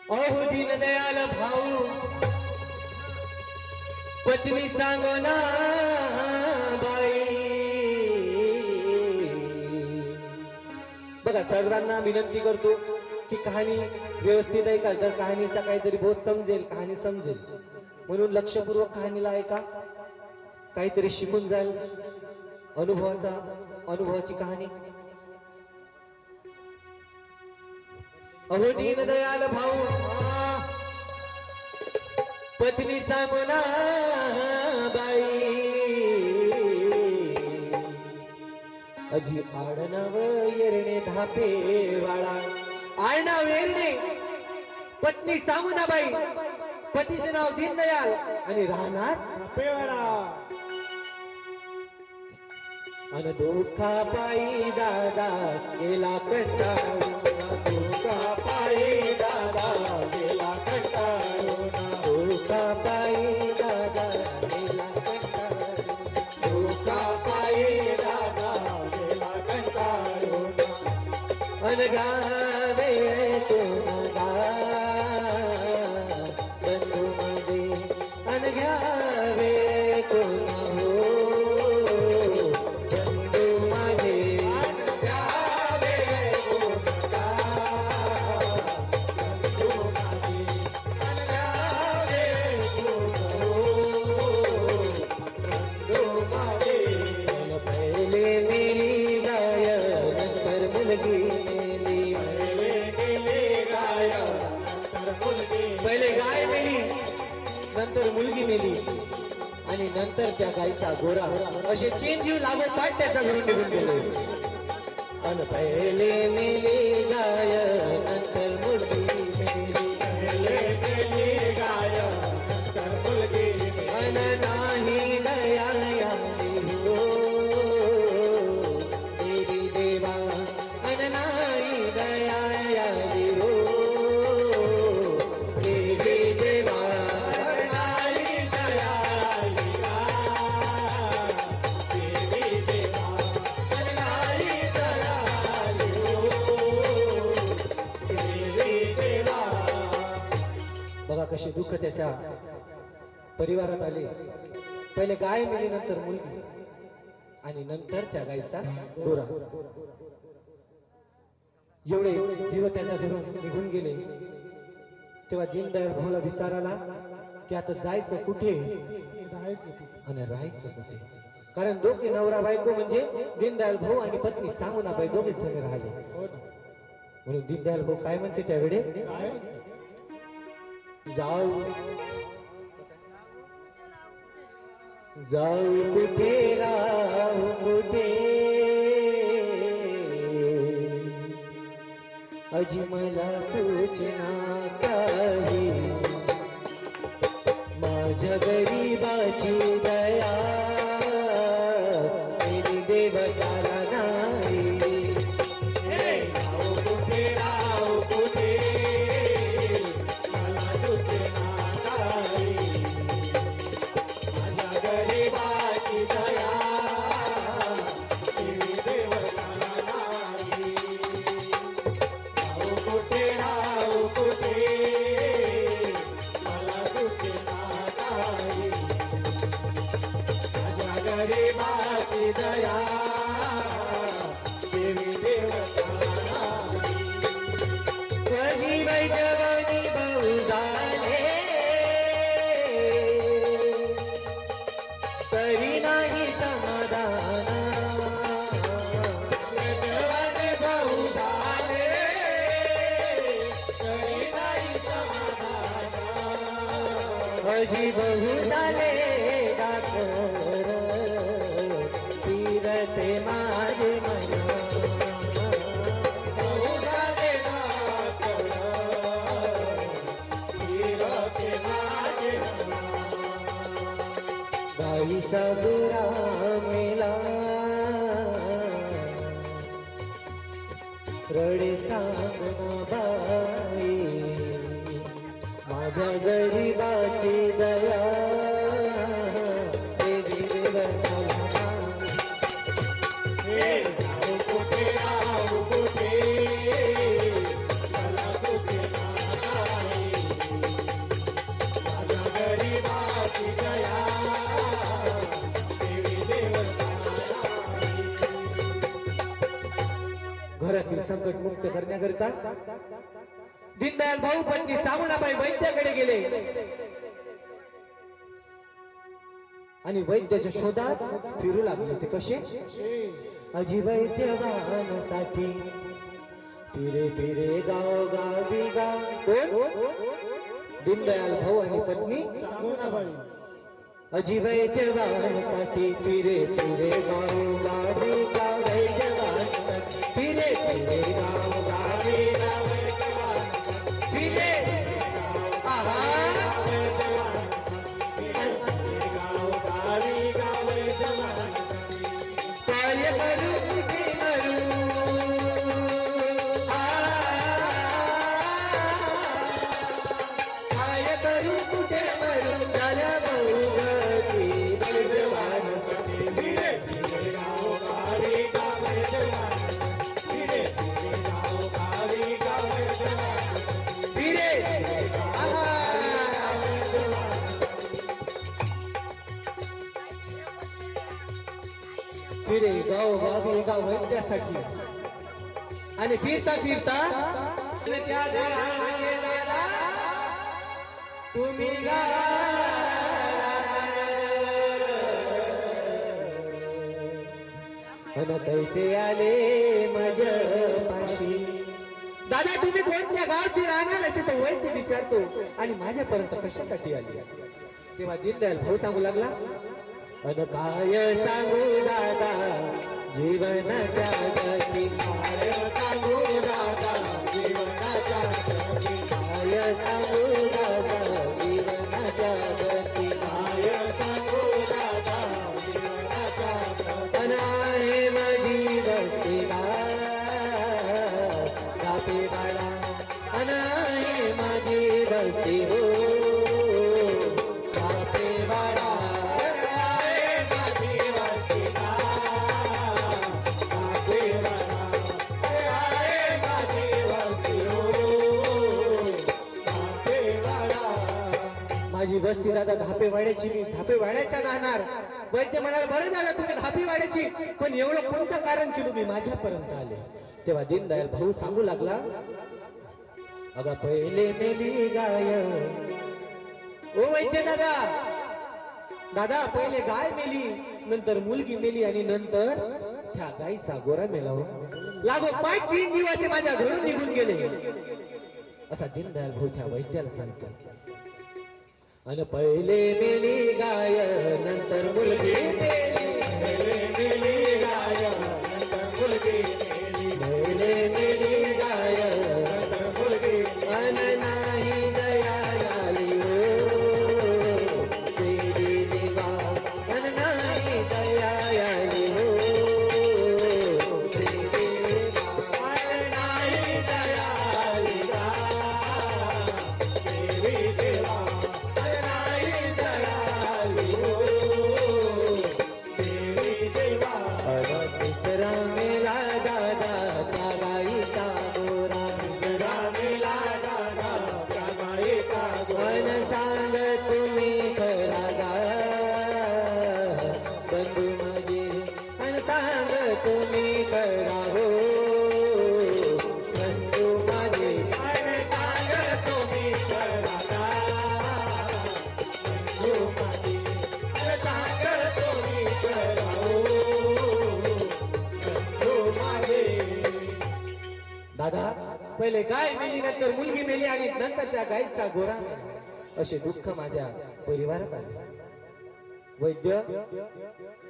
अहो दीनदयाल भाऊ पत्नी सांगो ना बाई। बघा सर्वांना विनंती करतो की कहाणी व्यवस्थित ऐकाल तर कहाणीचा काहीतरी बोध समजेल, कहाणी समजेल म्हणून लक्षपूर्वक कहाणीला ऐका, काहीतरी शिकून जाईल अनुभवाची कहाणी। अहो दीनदयाल भाऊ पत्नी सांगोना बाई। अजी आडनाव येरणे धापे वाळा, आडनाव येरणे, पत्नी सांगोना बाई, पतीचे नाव दीनदयाल आणि राहणार धापेवाडा। अन धोका पायी दादा गेला कंटाळून, धोका पायी दादा गेला कंटाळून, धोका पायी दादा गेला कंटाळून, धोका पायी दादा गेला कंटाळून। अन गावे कोण बंधू मध्ये, अन घ्यावे कोण नंतर मुलगी मेली आणि नंतर त्या गाईचा गोरा, असे 3 जीव लागोपाठ त्याचा घरून निघून गेले। अन पहिले मेली गाय नंतर मुलगी मेली, पहिले मेली गाय नंतर मुलगी मेली। अन नाही दया आली हो देवी देवा, अन नाही दया आली हो देवी देवा। बघा कसे दुःख त्याच्या परिवारात आले। पहिले गाय मेली, नंतर मुलगी आणि नंतर त्या गायचा गोरा। एवढे जीव त्याच्या घरून निघून गेले तेव्हा दीनदयाल भाऊला विचार आला की आता जायचं कुठे आणि राहायचं कुठे। कारण दोघे नवरा बायको म्हणजे दीनदयाल भाऊ आणि पत्नी सांगोनाबाई दोघे जण राहिले म्हणून दीनदयाल भाऊ काय म्हणते त्यावेळे, जाऊ जाऊ कुठे राहू कुठे, अजी मला सूचना काही, माझ्या गरीबाची दया मेरी देवताला नाही। दया देवी देवता कधी बैठवणी भाऊ झाले तरी नाही समाधान, बैठवणी भाऊ झाले तरी नाही समाधान। अजी बहु झाले डाकर फिरते माझे मन, बहु झाले डाकर फिरते माझे मन। गाईचा गोरा मेला रडे सांगना बाई, माझ्या गरीबाची दया देवी देवताला कुठे राहू कुठे, मला कुठे घरातील संकट मुक्त करण्याकरिता दीनदयाल भाऊ पत्नी सामनाबाई वैद्याकडे गेले आणि वैद्याच्या शोधात फिरू लागले. ते कसे? अजी वैद्यवानासाठी फिरे फिरे गाव गावी गाव. कोण? दीनदयाल भाऊ आणि पत्नी अजी वैद्यवानासाठी फिरे फिरे गाव गावी गाव. वैद्यवानासाठी फिरे फिरे गाव गावी गाव. फिरे कार्य करू कुठे मरू. काय करू कुठे मरू. झाल्या बहुगती वैद्यवानासाठी फिरे फिरे गाव गावी गाव. फिरे फिरे गाव गावी गाव. फिरे फिरे गाव गावी गाव वैद्यासाठी. आणि फिरता फिरता त्या देवाचे दादा तुम्ही अन पैसे आले माझ्या पाशी. दादा तुम्ही कोणत्या गावचे राहणार असे तो वैद्य विचारतो आणि माझ्यापर्यंत कशासाठी आली. तेव्हा दीनदयाल भाऊ सांगू लागला अन काय सांगू दादा जीवनाच्या गती. काय सांगू दादा जीवनाच्या गती. काय सांगू दादा जीवनाच्या गती. काय सांगू दादा जीवनाच्या गती. अन आहे माझी वस्ती गापे बाळा. अन आहे माझी वस्ती हो गापे बाळा. माझी वस्ती दादा धापेवाड्याची. मी धापेवाड्याचा राहणार. वैद्य म्हणाल बरं झालं तुम्ही धापेवाड्याची, पण एवढं कोणतं कारण की तुम्ही माझ्यापर्यंत आले. तेव्हा दीनदयाल भाऊ सांगू लागला अगं पहिले मेली गाय. ओ वैद्य दादा, दादा पहिले गाय मेली, नंतर मुलगी मेली आणि नंतर त्या गायीचा गोरा मेला. लागोपाठ 3 दिवस माझ्या घरून निघून गेले असा दीनदयाल भाऊ त्या वैद्याला सांगतात. अन पहिले मेली गाय नंतर मुलगी मेली. पहिले मेली गाय नंतर मुलगी मेली. पहिले मेली गाय नंतर मुलगी. अन नाही दया आली हो देवी देवा. अन नाही दया आली हो देवी देवा. अन नाही दया आली देवी देवा. तिसरा मेला दादा त्या गाईचा गोरा. तिसरा मेला दादा त्या गाईचा गोरा. अन सांग तुम्ही खरा गा बंधू माझे. अन सांग तुम्ही खरा हो बंधू माझे. अन सांग तुम्ही खरा गा बंधू माझे. अन सांग तुम्ही खरा हो. दादा पहिले गाय मेली, नंतर मुलगी मेली आणि नंतर त्या गायीचा गोरा मेला. असे दुःख माझ्या परिवारात आले.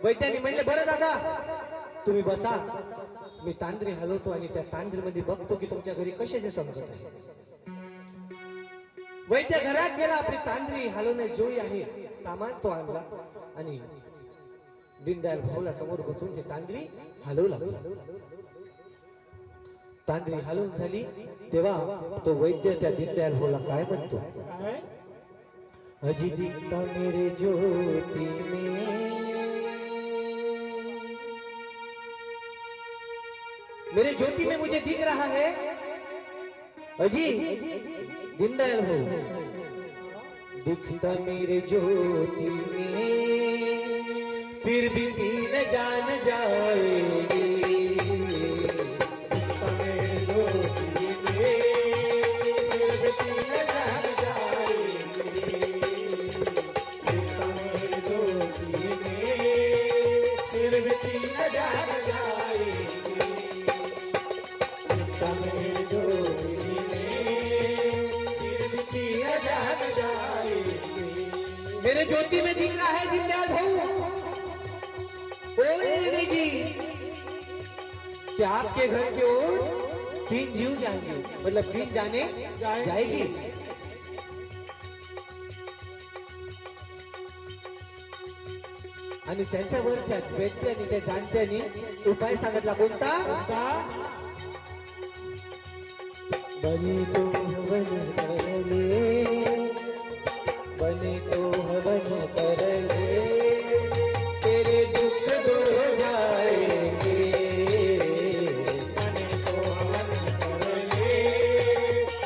वैद्याने म्हणले बरं दादा तुम्ही बसा, मी तांद्री हलवतो आणि त्या तांद्रीमध्ये बघतो की तुमच्या घरी कशाचे संकट आहे. वैद्य घरात गेला, आपली तांद्री हलवणे जोई आहे सामान तो आणला आणि दीनदयाल भाऊला समोर बसून ते तांद्री हलवू लागला. तांद्री हलवून झाली तेव्हा तो वैद्य त्या दीनदयाल भाऊला काय म्हणतो. अजी दिखता मेरे ज्योति में, मेरे ज्योति में मुझे दिख रहा है. अजी दीनदयाल भाऊ दिखता मेरे ज्योति में, फिर भी तीन जान जाएगी. दिखता मेरे ज्योति में दिख रहा है दीनदयाल भाऊ। ओए रे जी, कि आपके घर की ओर 3 जीव जाएंगे, मतलब 3 जाने जाएगी। आणि त्यांच्यावर त्या व्यक्तीने त्या जाणत्याने उपाय सांगितला कोणता? बने तो हवन करले, बने तो हवन करले, तेरे दुख दूर हो जाएंगे। बने तो हवन करले,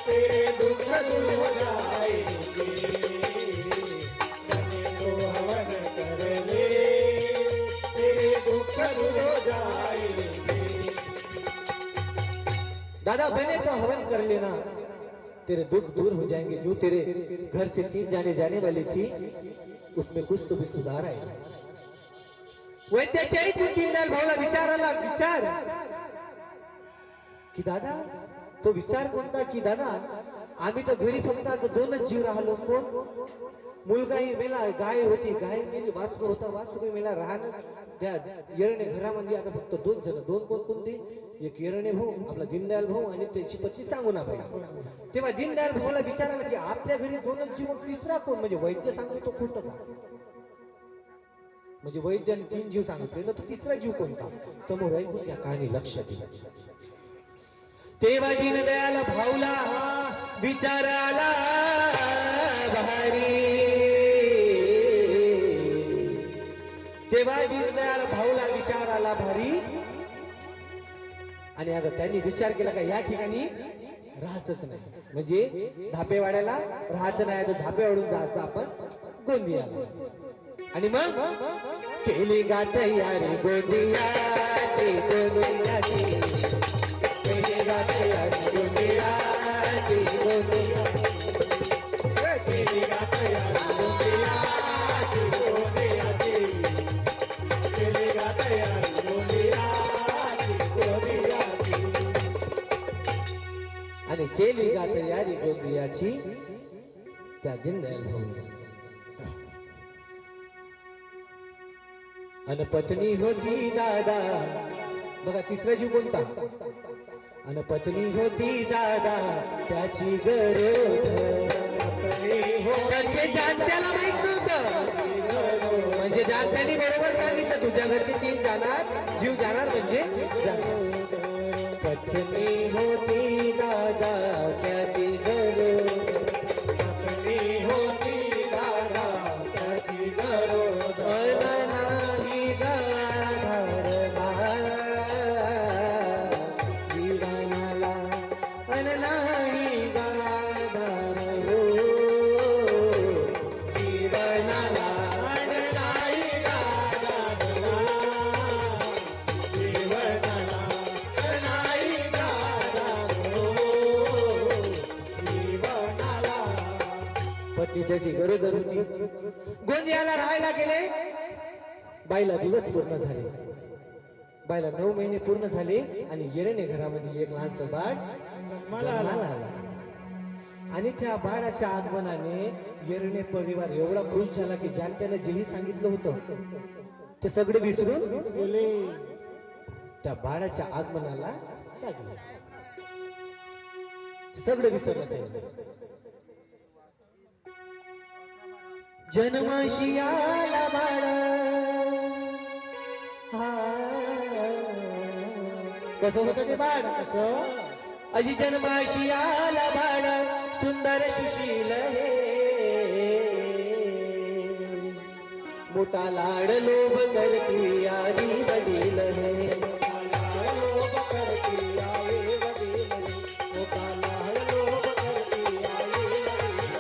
तेरे दुख दूर हो जाएंगे। बने तो हवन करले, तेरे दुख दूर हो जाएंगे। दादा बने तो हवन कर लेना, तेरे दुख दूर हो जाएंगे। जो तेरे घर से 3 जाने वाली थी, उसमें कुछ तो भी सुधार आएगा। वैद्याच्या ऐकून दीनदयाल भाऊला विचाराला विचार की दादा, तो विचार कोणता की दादा, आम्ही तर घरी फक्त आता 2च जीव राहिलो. कोण? मुलगाही मेला, गाय होती, गाय मेली, वासरू होता, वासरू मेला. राहणं त्या येरणे घरामध्ये आता फक्त 2 जण. 2 कोण कोणते? एक येरणे भाऊ, आपला दीनदयाल भाऊ, आणि त्याची पत्नी सांगुणाबाई. तेव्हा दीनदयाल भाऊला विचारायला की आपल्या घरी 2च जीव, मग तिसरा कोण? म्हणजे वैद्य सांगतो खोटं का? म्हणजे वैद्याने 3 जीव सांगितले, तर तो तिसरा जीव कोणता? समोर ऐकून या कहाणी लक्षात येईल. तेव्हा दीनदयाल भाऊला विचार आला भारी. तेव्हा दीनदयाल भाऊला विचार आला भारी. आणि अगं त्यांनी विचार केला का या ठिकाणी राहायचंच नाही, म्हणजे धापेवाड्याला राहायचं नाही, तर धापेवाडून जायचं आपण गोंदियाला. आणि मग केली गा तयारी गोंदियाची, गोंदियाची केली गा तयारी गोंदियाची, गोंदियाची केली गा तयारी गोंदियाची, गोंदियाची केली गा तयारी गोंदियाची, गोंदियाची. आणि केली गा तयारी गोंदियाची त्या दीनदयाल भाऊने. अन पत्नी होती दादा, बघा तिसरा जीव कोणता? अन पत्नी होती दादा त्याची गरज. म्हणजे जाणत्याला माहित नव्हतं, म्हणजे जाणत्याने बरोबर सांगितलं तुझ्या घरचे 3 जाणार, जीव जाणार म्हणजे जाणार. पत्नी होती दादा त्याची गरज, पत्नी होती दादा त्याची गरज. नाही गाधार जीवनाला, अन नाही गाधार हो जीवनाला. आणि नाही गादाडला जीवनाला, नाही गादाडलो जीवनाला. पत्नी त्याची गरोदर होती. गोंदियाला राहायला गेले. बाईला दिवस पूर्ण झाले, बाईला 9 महिने पूर्ण झाले. आणि येरणे घरामध्ये एक लहानसं बाळ जन्माला आला. आणि त्या बाळाच्या आगमनाने येरणे परिवार एवढा खुश झाला की जाणत्याने जेही सांगितलं होतं ते सगळे विसरून गेले. त्या बाळाच्या आगमनाला लागले, सगळं विसरलं त्यांनी. जन्माशी आला बाळ, कसं होतं ते बाळ? कसं? अजी जन्माशी आला बाळ, सुंदर सुशील हे, मोठा लाड लोभ करती आली वडील हे. लोभ करती आई वडील, मोठा लाड लोभ करती आई वडील,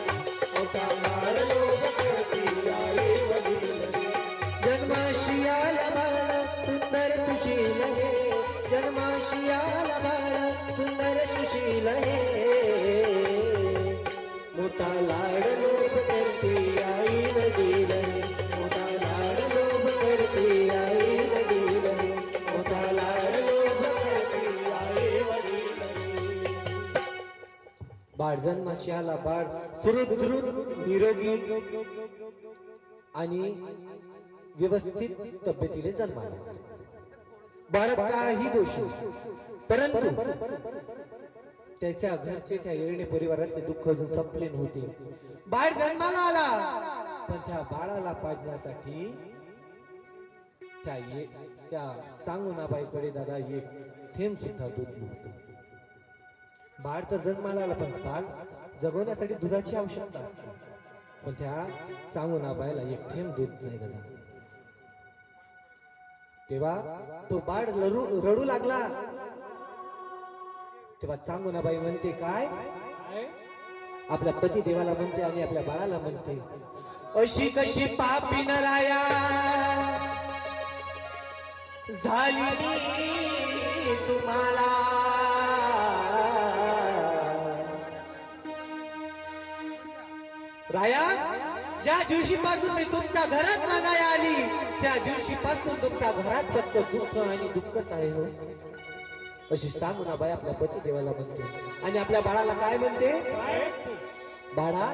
मोठा लाड लोभ करती आई वडील. जन्माशी आला बाळ, सुंदर सुशील हे, जन्माशी आला बाळ, सुंदर सुशील हे, मोठा लाड लोभ करती आई वडील हे, मोठा लाड लोभ करती आई वडील हे, मोठा लाड लोभ करती आई वडील हे. बाळ जन्माशी आला बाळ सुहृद निरोगी आणि व्यवस्थित तब्येतीने जन्माला. बाळात काही दोष नाही, परंतु त्याच्या घरचे त्या येणे परिवारातले दुःख अजून संपले नव्हते. बाळ जन्माला आला, पण त्या बाळाला पाजण्यासाठी त्या सांगुनाबाईकडे दादा एक थेंब सुद्धा दूध नव्हतं. बाळ तर जन्माला आला, पण बाळ जगवण्यासाठी दुधाची आवश्यकता असते, पण त्या सांगुनाबाईला एक थेंब दूध नाही दादा. तेव्हा तो बाळ रडू लागला. तेव्हा सांगुनाबाई म्हणते काय, आपल्या पती देवाला म्हणते आणि आपल्या बाळाला म्हणते, अशी कशी पापी नराया झाली तुम्हाला. राया, ज्या दिवशीपासून मी तुमच्या घरात नागाया आली, त्या दिवशीपासून तुमच्या घरात फक्त दुःख आणि दुःखच आहे हो. अशी सांगुनाबाई आपल्या पती देवाला म्हणते आणि आपल्या बाळाला काय म्हणते, बाळा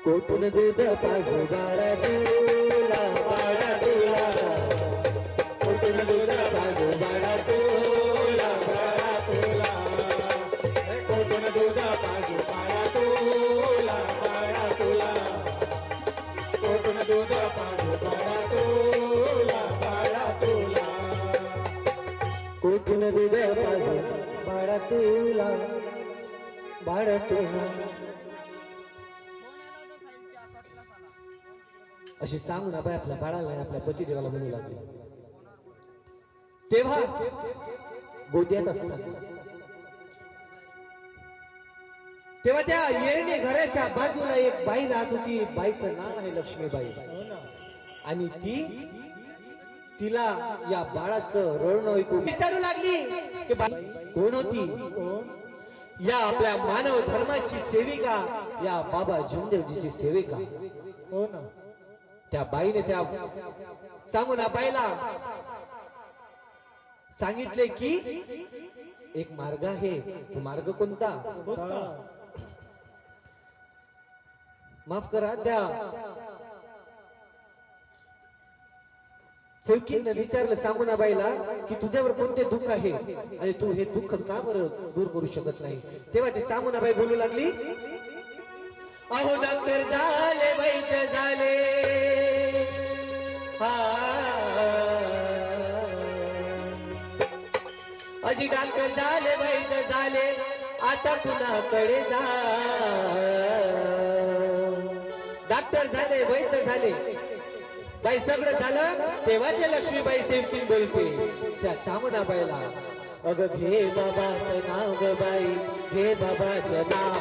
कोठून दूध पाजू बाळा तुला, बाळा तुला, कोठून दूध पाजू बाळा तुला, बाळा तुला, कोठून दूध पाजू बाळा तुला, बाळा तुला, कोठून दूध पाजू बाळा तुला, बाळा तुला, कोठून दूध पाजू बाळा तुला, बाळा तुला. अशी सांगुनाबाई आपल्या बाळाला आणि आपल्या पतिदेवाला म्हणू लागली. तेव्हा गोद्यात असतात, तेव्हा त्या येणे घराच्या बाजूला एक बाई राहत होती. बाईचं नाव आहे लक्ष्मीबाई. आणि तिला या बाळाचं रडणं ऐकून विचारू लागली की बाई कोण होती. या आपल्या मानव धर्माची सेविका, या बाबा जुमदेवजीची सेविका. हो ना. त्या बाईने त्या सांगुनाबाईला सांगितले की एक मार्ग आहे. तो मार्ग कोणता, माफ करा, त्या सेवकीने विचारलं सांगुनाबाईला की तुझ्यावर कोणते दुःख आहे आणि तू हे दुःख का बरं दूर करू शकत नाही. तेव्हा ते सांगुनाबाई बोलू लागली, अहो डॉक्टर झाले, वैद्य झाले, अजी डॉक्टर झाले, वैद्य झाले, आता कुणाकडे जा. डॉक्टर झाले, वैद्य झाले, बाई सगळं झालं. तेव्हा ते लक्ष्मीबाई सेवकीन बोलते त्या सांगुनाबाईला, अग घे बाबाचं नाव ग बाई, घे बाबाचं नाव,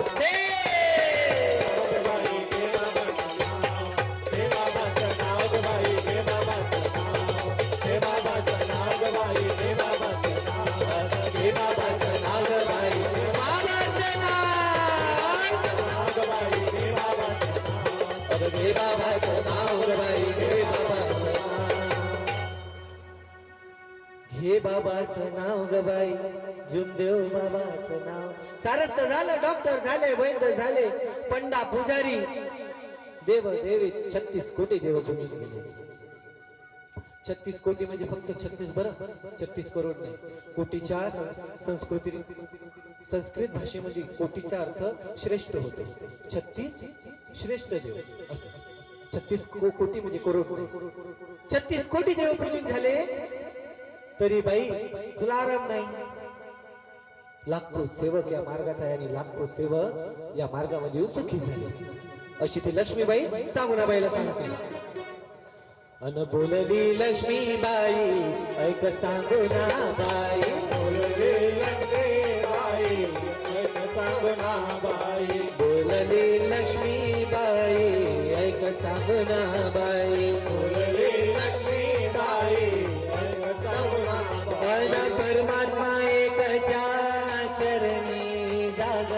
हे बाबाचं नाव ग बाई, जुमदेव बाबाचं नाव. सारस तर झालं, डॉक्टर झाले, वैद्य झाले, पंडा पुजारी, देव देवी 36 कोटी देव पुण्य गेले. 36 कोटी म्हणजे फक्त 36 बरं, 36 करोड नाही. कोटीच्या संस्कृत भाषेमध्ये कोटीचा अर्थ श्रेष्ठ होतो. 36 श्रेष्ठ देव असतात. 36 कोटी म्हणजे करोड. 36 कोटी देव पूजन झाले तरी बाई तुला आराम नाही. लाखो सेवक या मार्गात आहे आणि लाखो सेवक या मार्गामध्ये सुखी झाले. अशी ती लक्ष्मीबाई सांगुनाबाईला सांगते. अन बोलली लक्ष्मीबाई, ऐक सांगुनाबाई, बोलली लक्ष्मीबाई, ऐक सांगुनाबाई, बोलली लक्ष्मीबाई, ऐक सांगुनाबाई, बोलली लक्ष्मीबाई, ऐक सांगुनाबाई. अन परमात्मा एकच्या चरणी जाग,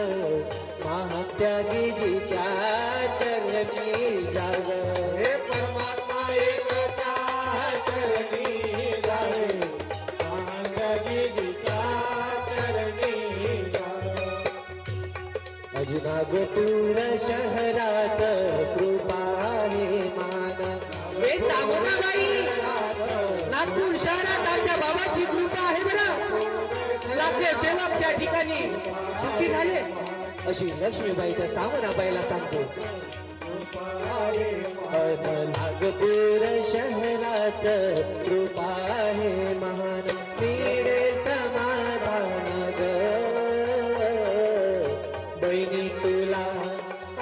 महात्यागीजीच्या चरणी जाग. हे परमात्मा एकच्या चरणी जागे, महात्यागीजीच्या चरणी जागे. अजनागपूर शहरात कृपा आहे मान, हे सामोनाबाई नागपूर शहरात आमच्या बाबाची कृपा आहे बरं. लाखे सेवक त्या ठिकाणी सुखी झाले अशी लक्ष्मीबाई त्या सामनाबाईला सांगते. नागपूर शहरात कृपा आहे महान मिळेल समाधान ग बहिणी तुला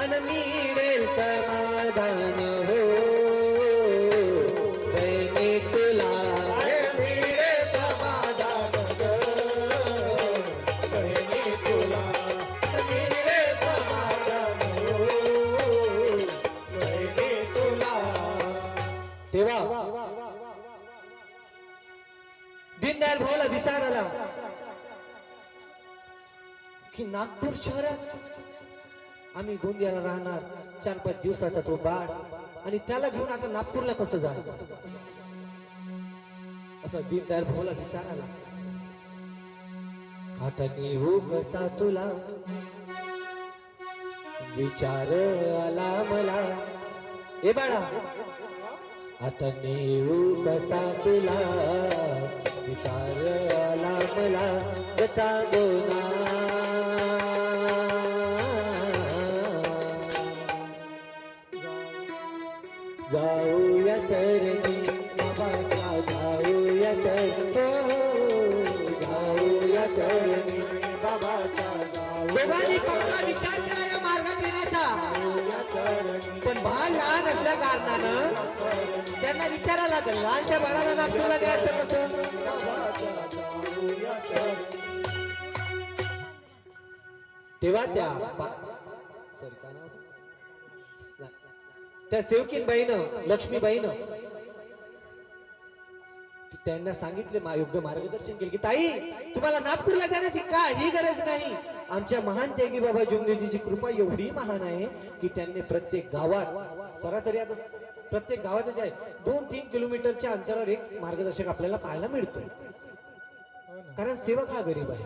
अन मिळेल समाधान हो बहिणी तुला मिळे समाधान ग बहिणी तुला मिळे समाधान हो बहिणी तुला. तेव्हा दीनदयाल भाऊला विचार आला की नागपूर शहरात आम्ही गोंदियाला राहणार 4-5 दिवसाचा तो बाळ आणि त्याला घेऊन आता नागपूरला कसं जायचं असं दीनदयाल भाऊला विचार आला. आता नेऊ कसा तुला विचार आला मला ए बाळा आता नेऊ कसा तुला विचार आला मला गचा गोना जाऊया चरणी बाबाच्या जाऊया चरणी जाऊया चरणी बाबाच्या दोघांनी पक्का विचार केला या मार्गात येण्याचा. पण बाळ लहान असल्या कारणानं त्यांना विचारायला लागलं लहानशा बाळाला नागपूरला न्यायचं कसं. तेव्हा त्या सेवकीनबाईनं लक्ष्मीबाईनं त्यांना सांगितले योग्य मार्गदर्शन केले की ताई तुम्हाला नागपूरला जाण्याची काही गरज नाही. आमच्या महान त्यागी बाबा जुमदेवजीची कृपा एवढी महान आहे की त्यांनी प्रत्येक गावात सरासरी आता प्रत्येक गावातच आहे 2-3 किलोमीटरच्या अंतरावर एक मार्गदर्शक आपल्याला पाहायला मिळतो. कारण सेवक हा गरीब आहे.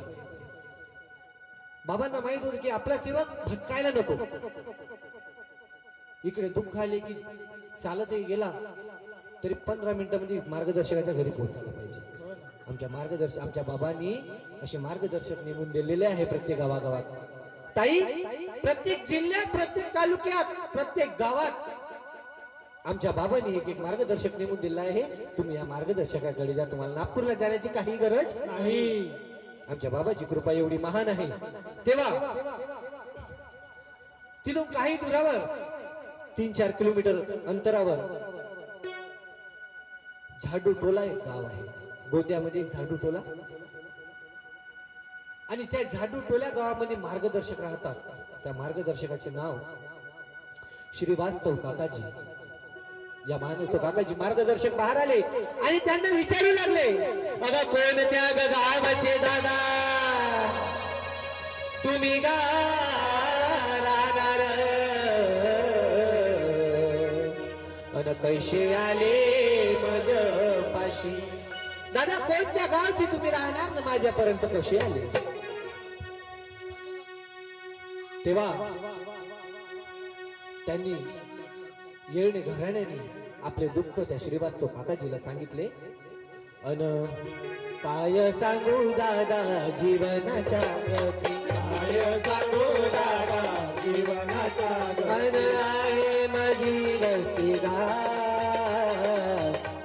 बाबांना माहित होतं की आपला सेवक भटकायला नको. इकडे दुःख आले की चालतही गेला तरी 15 मिनिटांमध्ये मार्गदर्शकाच्या घरी पोहोचायला पाहिजे. आमच्या बाबांनी असे मार्गदर्शक नेमून दिलेले आहे प्रत्येक गावागावात. ताई प्रत्येक जिल्ह्यात प्रत्येक तालुक्यात प्रत्येक गावात आमच्या बाबांनी एक मार्गदर्शक नेमून दिला आहे. तुम्ही या मार्गदर्शकाकडे जा. तुम्हाला नागपूरला जाण्याची काही गरज नाही. आमच्या बाबाची कृपा एवढी महान आहे. तेव्हा तिथून काही दुरावर 3-4 किलोमीटर अंतरावर झाडू टोला एक गाव आहे. गोंदियामध्ये एक झाडू टोला आणि त्या झाडू टोल्या गावामध्ये मार्गदर्शक राहतात. त्या मार्गदर्शकाचे नाव श्रीवास्तव काकाजी. या मानवतो काकाजी मार्गदर्शक बाहेर आले आणि त्यांना विचारू लागले बघा कोण त्या गावाचे दादा तुम्ही गा राहणार अन कैसे आले मज पाशी. दादा कोणत्या गावची तुम्ही राहणार ना माझ्यापर्यंत कसे आले. तेव्हा त्यांनी येणे घराण्याने आपले दुःख त्या श्रीवास्तव काकाजीला सांगितले. अन काय सांगू दादा जीवनाच्या गती काय सांगू दादा जीवनाचा अन आहे माझी वस्ती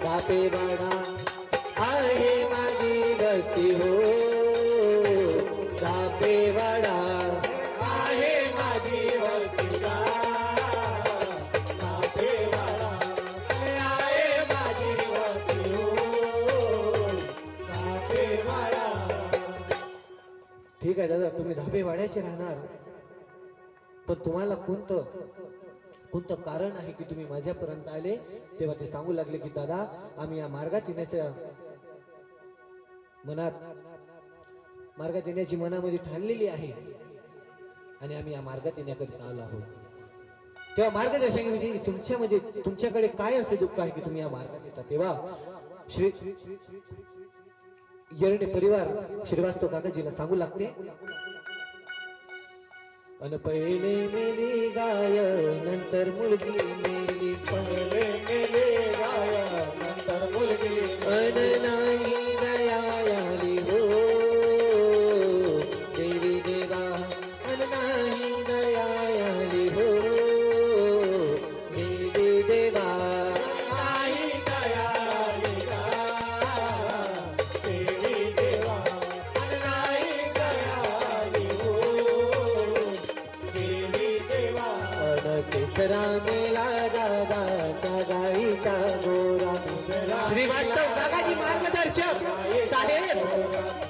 बापे बाळा आहे माझी वस्ती हो बापे वाडा आहे माझी वस्ती कापेवाडा आहे माझी वस्ती हो कापेवाडा. ठीक आहे दादा तुम्ही धाबेवाड्याचे राहणार पण तुम्हाला कोणतं कारण आहे की तुम्ही माझ्यापर्यंत आले. तेव्हा ते सांगू लागले की दादा आम्ही या मार्गात येण्याच्या मनामध्ये ठाणलेली आहे आणि आम्ही या मार्गात येण्याकरिता आलो आहोत. तेव्हा मार्गदर्शन तुमच्याकडे काय असे दुःख आहे की तुम्ही या मार्गात येता. तेव्हा श्री येरणे परिवार श्रीवास्तव काकाजीला सांगू लागते. अन पहिले मेली गाय नंतर मुलगी मेली पहिले मेले गाय रामेला दादाच्या गाईचा गोरा. श्रीवास्तव काकाजी मार्गदर्शक साहेब.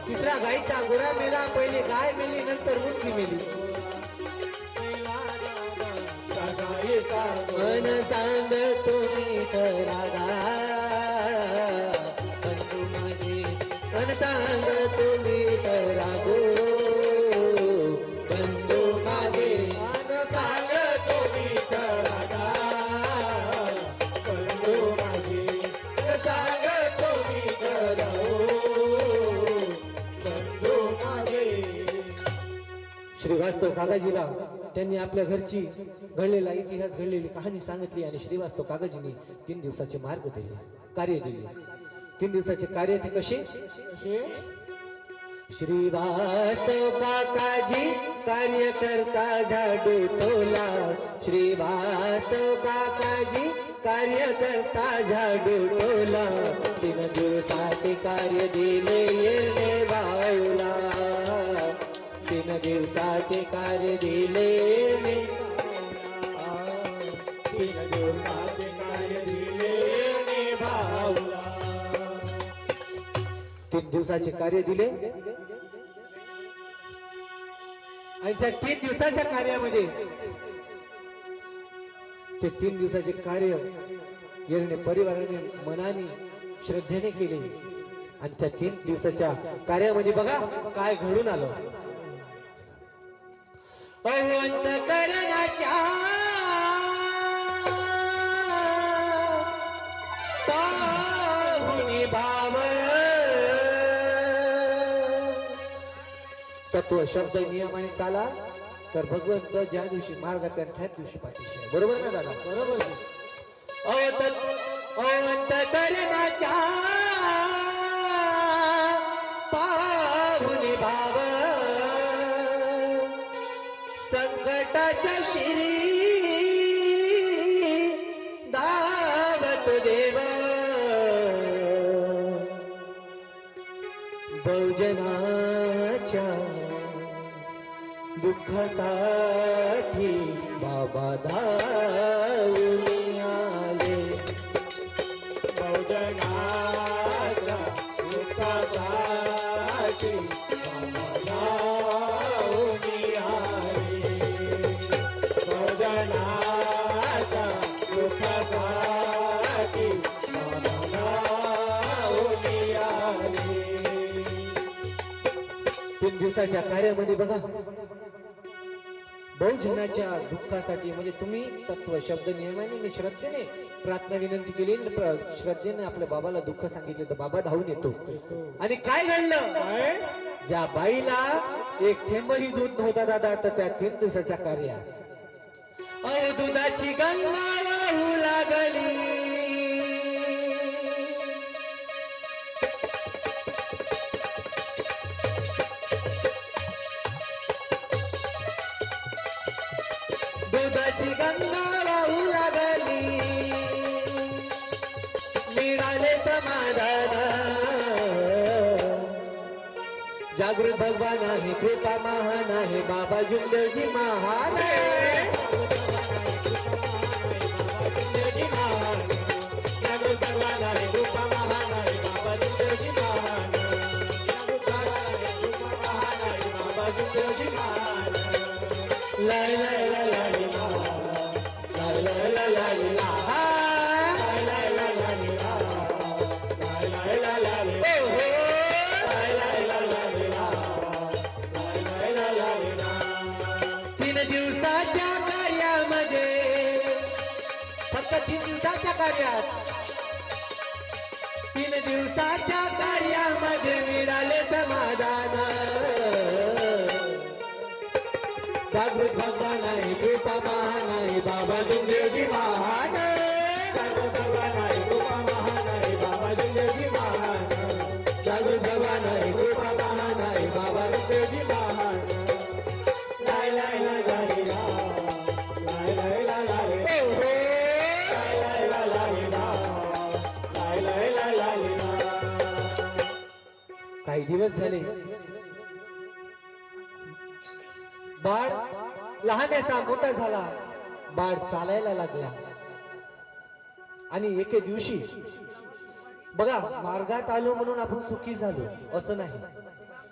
तिसरा गाईचा गोरा मेला, पहिले गाय मेली, नंतर मुलगी मेली. मन सांग तुम्ही खरा बंधू माझे, मन सांग तुम्ही खरा गो बंधू माझे. मन सांग तुम्ही खरा बंधू माझे, मन सांग तुम्ही खरा बंधू माझे. श्रीवास्तव काकाजीला त्यांनी आपल्या घरची घडलेला इतिहास, घडलेली कहाणी सांगितली आणि श्रीवास्तव काकाजींनी 3 दिवसाचे मार्ग दिले, कार्य दिले. 3 दिवसाचे कार्य ते कसे? श्रीवास्तव काकाजी कार्य करता झाडू तोला. श्रीवास्तव काकाजी कार्य करता झाडू तोला. 3 दिवसाचे कार्य दिले येणे बाऊला. 3 दिवसाचे कार्य दिले येणे. 3 दिवसाचे कार्य दिले भाऊला. 3 दिवसाचे कार्य दिले आणि त्या 3 दिवसाच्या कार्यामध्ये ते 3 दिवसाचे कार्य येणे परिवाराने मनाने श्रद्धेने केले. आणि त्या 3 दिवसाच्या कार्यामध्ये बघा काय घडून आलं. अंतःकरणाच्या पाहुणी भाव तत्व शब्द नियमाने चाला तर भगवंत ज्या दिवशी मार्गाच्या त्याच दिवशी पाठीशी आहे. बरोबर ना दादा? बरोबर. अंतःकरणाच्या पाहुणी भाव संकटाच्या शिरी दावत देव. बहुजनाच्या दुःखासाठी बाबा धावून आले. बहुजनाच्या दुःखासाठी बाबा धावून आले. बहुजनाच्या दुःखासाठी बाबा धावून आले. 3 दिवसाच्या कार्यामध्ये बघा बहुजनाच्या दुःखासाठी म्हणजे तुम्ही तत्व शब्द नियमाने आणि श्रद्धेने प्रार्थना विनंती केली, श्रद्धेने आपल्या बाबाला दुःख सांगितले तर बाबा धावून येतो. आणि काय घडलं? ज्या बाईला एक थेंबही दूध नव्हता दादा, तर त्या 3 दिवसाच्या कार्यात दुधाची गंगा वाहू लागली. दुधाची गंगा वाहू लागली. मिळाले समाधान. जागृत भगवान आहे, कृपा महान आहे, बाबा जुंदेवजी महान आहे. जागृत भगवान आहे, कृपा महान आहे, बाबा जुंदेवजी महान. बाबा जुंदेवजी महान. लाय लाय लाय लाय ला. लाय लाय लाय लाय ला. ओ हो. 3 दिवसाच्या कार्यामध्ये फक्त 3 दिवसाच्या कार्यात 3 दिवसाच्या कार्यामध्ये मिळाले समाधान. जागृत भगवान आहे, कृपा महान आहे, बाबा जुंदेवजी महान. जागृत भगवान आहे, कृपा महान आहे, बाबा जुंदेवजी महान. जागृत भगवान आहे, कृपा महान आहे, बाबा जुंदेवजी महान. लाय लाय लाय लाय ला. लाय लाय लाय लाय. ओ हो. लाय लाय लाय लाय ला. लाय लाय लाय लाय ला. काही दिवस झाले बाळ लहानसा मोठा झाला. बाळ चालायला लागला आणि एके दिवशी बघा, मार्गात आलो म्हणून आपण सुखी झालो असं नाही.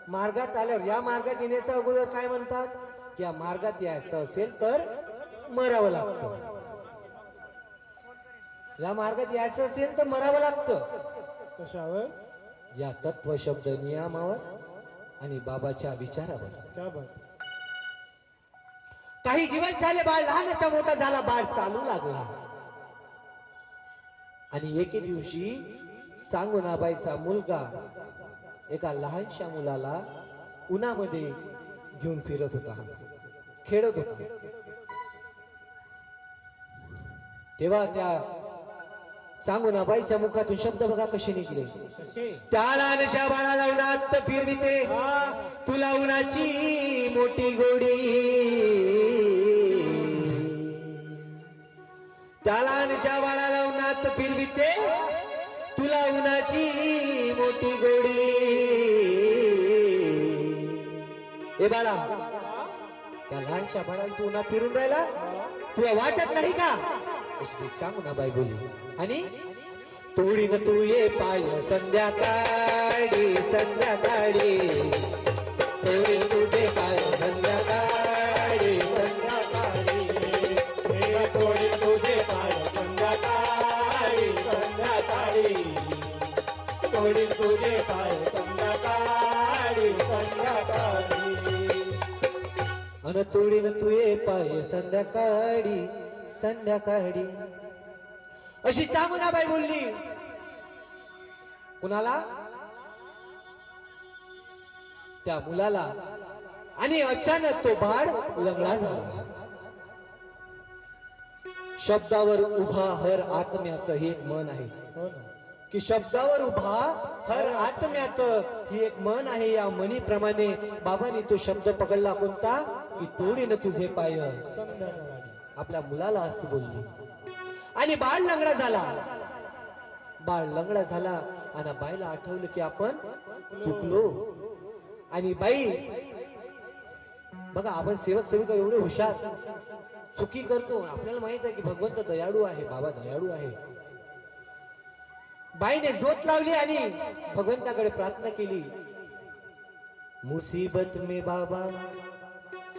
मार्गात आल्यावर, या मार्गात येण्याच्या अगोदर काय म्हणतात की या मार्गात यायचं असेल तर मरावं लागतं. या मार्गात यायचं असेल तर मरावं लागतं. कशावर? या तत्व शब्द नियमावर आणि बाबाच्या विचारावर. क्या बात. काही दिवस झाले बाळ लहानसा मोठा झाला, बाळ चालू लागला आणि एके दिवशी सांगुनाबाईचा मुलगा एका लहानशा मुलाला उन्हामध्ये घेऊन फिरत होता, खेळत होता. तेव्हा त्या सांगुनाबाईच्या मुखातून शब्द बघा कसे निघले. कसे? त्या लहानशा बाळाला उन्हात फिरविते, तुला उन्हाची मोठी गोडी. त्या लहानशा बाळाला उन्हात फिरविते, तुला उन्हाची मोठी गोडी. ए बाळा, त्या लहानशा बाळाला तू उन्हात फिरून राहिला, तुला वाटत नाही का? अशी सांगुनाबाई बोली. आणि तोडीन तू ये पाय संध्याकाळी संध्याकाळी, तोडीन तुझे पाय संध्याकाळी संध्याकाळी, तोडीन तुझे पाय संध्याकाळी संध्याकाळी, तोडीन तुझे पाय संध्याकाळी संध्याकाळी, अन तोडीन तू ये पाय संध्याकाळी संध्याकाळी. अशी सांगुनाबाई बोलली. कुणाला? त्या मुलाला. आणि अचानक तो बाळ लंगडा झाला. शब्दावर उभा हर आत्म्यात हे एक मन आहे. हो ना. की शब्दावर उभा हर आत्म्यात ही एक मन आहे. या मनीप्रमाणे बाबांनी तो शब्द पकडला कोणता? की तोडीन तुझे पाय. संध्याकाळी. आपल्या मुलाला असं बोलली आणि बाळ लंगडा झाला. बाळ लंगडा झाला आणि बाईला आठवलं की आपण चुकलो. आणि बाई बघा, आपण सेवक सेविका एवढे हुशार, चुकी करतो. आपल्याला माहित आहे की भगवंत दयाळू आहे, बाबा दयाळू आहे. बाईने जोत लावली आणि भगवंताकडे प्रार्थना केली. मुसीबत में बाबा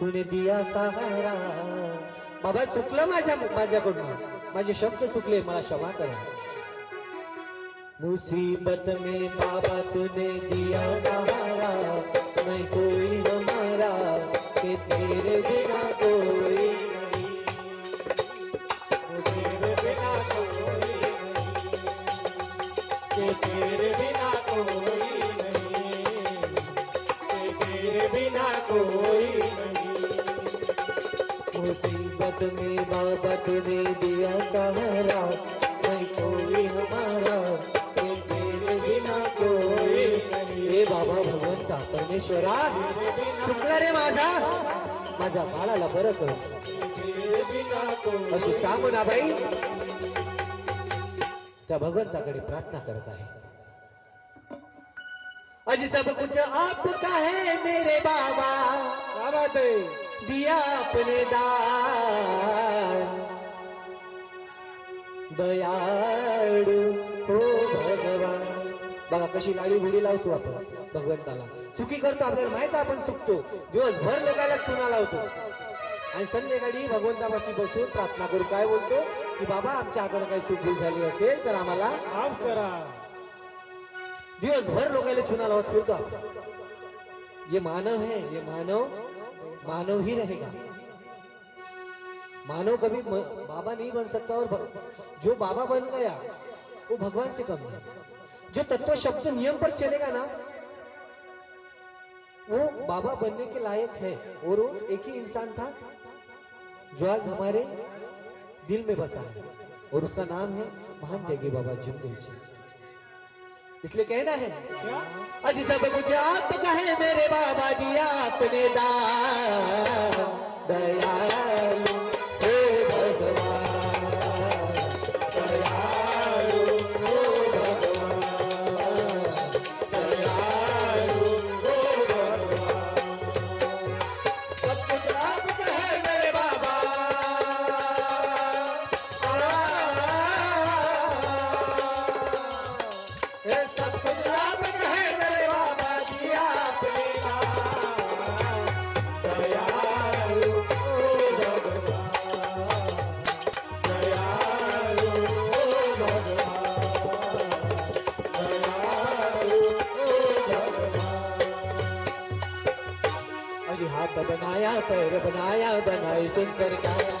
तूने दिया सहारा. बाबा चुकलं माझ्याकडून, माझे शब्द चुकले, मला क्षमा करा. मुसीबत में बाबा तूने दिया सहारा, नहीं कोई हमारा कि तेरे बिना कोई नहीं, तेरे बिना कोई नहीं, कि तेरे बिना कोई नहीं, कि तेरे बिना कोई नहीं, मुसीबत में बाबा तूने दिया सहारा, नहीं कोई हमारा कि तेरे बिना कोई नहीं. हे बाबा भगवंता परमेश्वरा, चुकला रे माझ्या बाळाला बरं कर. तेरे बिना कोई. अशी सांगुनाबाई त्या भगवंताकडे प्रार्थना करत आहे. अजी सब कुछ आपका है मेरे बाबा, क्या बात है. दिया अपने दान, दयाळू हो भगवान. बघा कशी लाडी गुडी लावतो आपण भगवंताला. चुकी करतो, आपल्याला माहित आहे आपण चुकतो. दिवसभर लोकांना चुना लावतो आणि संध्याकाळी भगवंतापाशी बसून प्रार्थना करू. काय बोलतो की बाबा आमच्या हाताने काही चूक झाली असेल तर आम्हाला माफ करा. दिवसभर लोकांना चुना लावत फिरतो. ये मानव है, ये मानव ही रहेगा. मानव कभी बाबा नहीं बन सकता और जो बाबा बन गया वो भगवान से कम है. जो तत्व शब्द नियम पर चलेगा ना वो बाबा बनने के लायक है. और वो एक ही इंसान था जो आज हमारे दिल में बसा है और उसका नाम है महान त्यागी बाबा जिंदल जी. इसलिए कहना है क्या? अजी सब कुछ आपका है मेरे बाबा, दिया अपने दान, दयालु हे भगवान, दयालु हो भगवान, दयालु हो भगवान. सब कुछ आपका है मेरे बाबा, अजी हाथ बनाया पैर बनाया बनाई सुंदर काया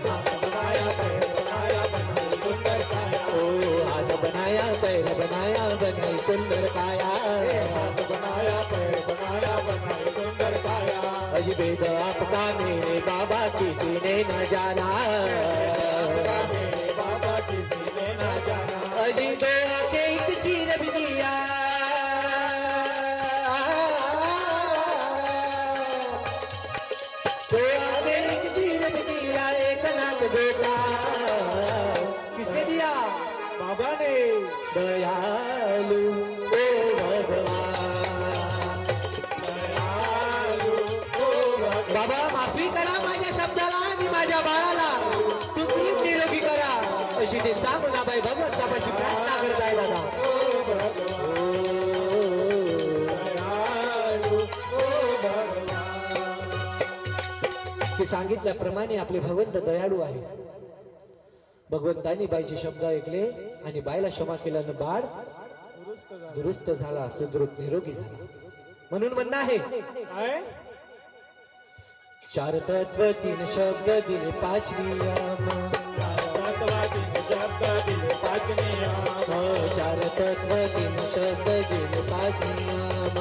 हाथ बनाया पैर बनाया बनाई सुंदर काया ओ हाथ बनाया पैर बनाया बनाई सुंदर काया हाथ बनाया पैर बनाया बनाई सुंदर काया अजी वेद आपका मेरे बाबा किसी ने न जाना मेरे बाबा किसी ने न जाना अजी दो आके एक चीर भी दिया दो आके एक चीर भी दिया एक नाक बेटा किसने दिया बाबा ने दयालु ओ भगवान दयालु ओ भगवान बाबा माफी करा माझ्या शब्दाला आणि माझ्या बाळाला सुखरूप निरोगी करा अशी ते सामनाबाई भगवंतापाशी प्रार्थना करताय दादा दयालु ओ भगवान ते सांगितल्याप्रमाणे आपले भगवंत दयाळू आहे. भगवंतांनी बाईचे शब्द ऐकले आणि बाईला क्षमा केल्यानं बाळ दुरुस्त झाला सुदृढ निरोगी झाला. म्हणून म्हणणं आहे काय चार तत्व तीन शब्द दिले पाच नियम तत्वातील शब्द दिले पाच नियम चार तत्व तीन शब्द दिले पाच नियम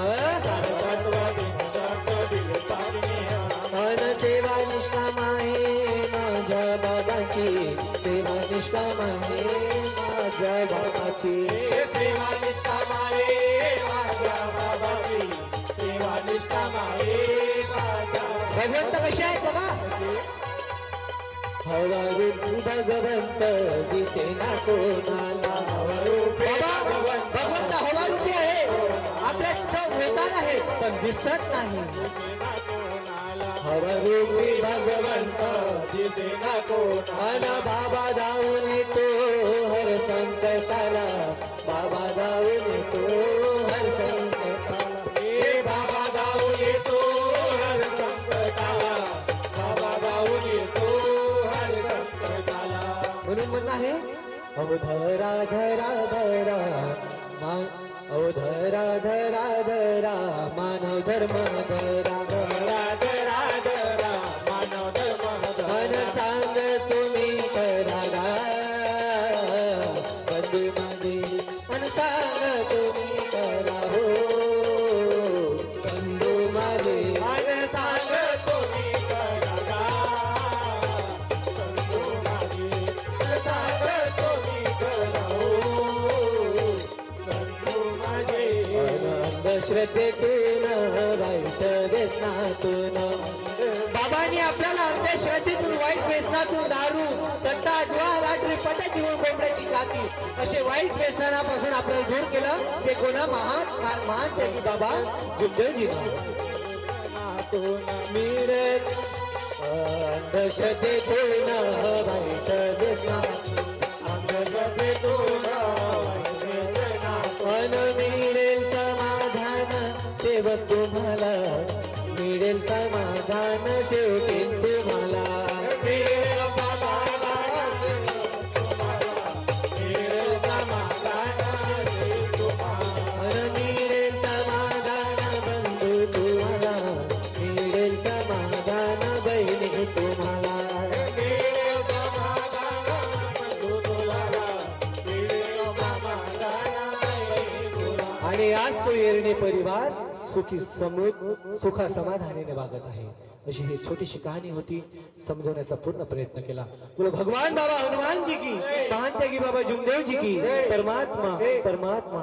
तत्वातील शब्द दिले पाच नियम अन सेवा निष्काम आहे माझ्या बाबाची सेवा निष्काम आहे माझ्या बाबाची सेवा निष्काम आहे माझ्या बाबाची सेवा निष्काम आहे माझ्या भगवंत कसे आहेत बघा हवा रूपी भगवंत दिसेना कोणाला बाबा भगवंत हवा रूपी आहे आपल्या वेतान आहे पण दिसत नाही हवा रूपी भगवंत दिसेना कोण अन बाबा धावून येतो हर संकटाला बाबा धावून येतो हर संकटाला हे बाबा गाऊन येतो हर संकटाला बाबा गाऊन येतो हर संकटाला म्हणून म्हणणं आहे अवधरा धरा धरा अवधरा धरा धरा मानव धर्म धरा धरा धरा धरा मानव धर्म मन सांग तुम्ही करा बंधू माझे मन सांग तुम्ही करा हो बंधू माझे मन सांग तुम्ही करा संतो माझे मन सांग तुम्ही करा संतो माझे अंधश्रद्धेतून वाईट व्यसनातून बाबांनी आपल्याला अंधश्रद्धेतून वाईट व्यसनातून दारू सट्टा जुआ लाटरी पटा जीवन कोंबड्याची काती असे वाईट व्यसनापासून आपल्याला दूर केलं ते कोणा महान त्यागी बाबा जुगदेवजीनं मिळत अंधश्रद्धेतून वाईट व्यसनातून मन मिळेल समाधान सेवक तुम्हाला मिळेल समाधान शेवटी तुम्हाला मन मिळेल समाधान बंधू तुम्हाला मिळेल समाधान बहिणी तुम्हाला आणि आज तो येरणे परिवार सुखी समृद्ध सुखा समाधानाने वागत आहे. अशी ही छोटीशी कहाणी होती. समजवण्याचा पूर्ण प्रयत्न केला. बोलो भगवान बाबा हनुमान जी की, महान त्यागी बाबा जुमदेव जी की, परमात्मा परमात्मा